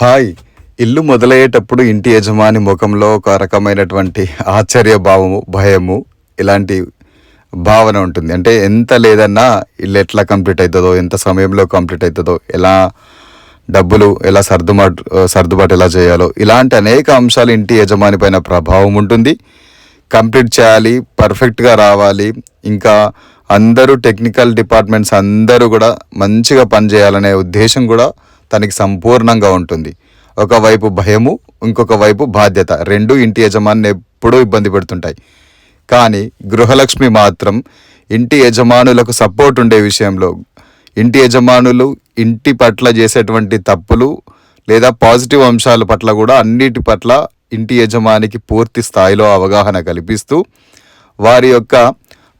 Hi! ఇల్లు మొదలయ్యేటప్పుడు ఇంటి యజమాని ముఖంలో ఒక రకమైనటువంటి ఆశ్చర్య భావము, భయము ఇలాంటి భావన ఉంటుంది. అంటే ఎంత లేదన్నా ఇల్లు ఎట్లా కంప్లీట్ అయితదో, ఎంత సమయంలో కంప్లీట్ అయితదో, ఎలా డబ్బులు ఎలా సర్దుబాటు ఎలా చేయాలో, ఇలాంటి అనేక అంశాలు ఇంటి యజమాని పైన ప్రభావం ఉంటుంది. కంప్లీట్ చేయాలి, పర్ఫెక్ట్‌గా రావాలి. ఇంకా అందరూ టెక్నికల్ డిపార్ట్మెంట్స్ అందరూ కూడా మంచిగా పనిచేయాలనే ఉద్దేశం కూడా తనకి సంపూర్ణంగా ఉంటుంది. ఒకవైపు భయము, ఇంకొక వైపు బాధ్యత. రెండు ఇంటి యజమానిని ఎప్పుడూ ఇబ్బంది పెడుతుంటాయి. కానీ గృహలక్ష్మి మాత్రం ఇంటి యజమానులకు సపోర్ట్ ఉండే విషయంలో, ఇంటి యజమానులు ఇంటి పట్ల చేసేటువంటి తప్పులు లేదా పాజిటివ్ అంశాల పట్ల కూడా అన్నిటి పట్ల ఇంటి యజమానికి పూర్తి స్థాయిలో అవగాహన కల్పిస్తూ వారి యొక్క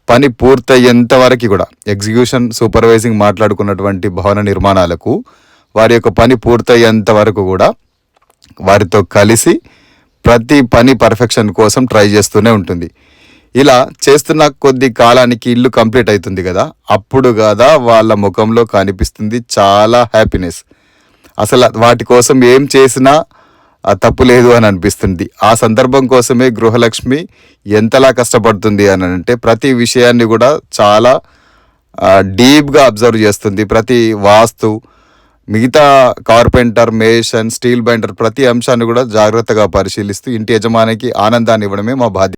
పని పూర్తయ్యేంత వరకు కూడా ఎగ్జిక్యూషన్ సూపర్వైజింగ్ మాట్లాడుకున్నటువంటి భవన నిర్మాణాలకు వారి యొక్క పని పూర్తయ్యేంత వరకు కూడా వారితో కలిసి ప్రతి పని పర్ఫెక్షన్ కోసం ట్రై చేస్తూనే ఉంటుంది. ఇలా చేస్తున్న కొద్ది కాలానికి ఇల్లు కంప్లీట్ అవుతుంది కదా, అప్పుడు కదా వాళ్ళ ముఖంలో కనిపిస్తుంది చాలా హ్యాపీనెస్. అసలు వాటి కోసం ఏం చేసినా తప్పు లేదు అని అనిపిస్తుంది. ఆ సందర్భం కోసమే గృహలక్ష్మి ఎంతలా కష్టపడుతుంది అని అంటే ప్రతి విషయాన్ని కూడా చాలా డీప్గా అబ్జర్వ్ చేస్తుంది. ప్రతి వాస్తు, మిగతా కార్పెంటర్, మేషన్, స్టీల్ బైండర్ ప్రతి అంశాన్ని కూడా జాగ్రత్తగా పరిశీలిస్తూ ఇంటి యజమానికి ఆనందాన్ని ఇవ్వడమే మా బాధ్యత.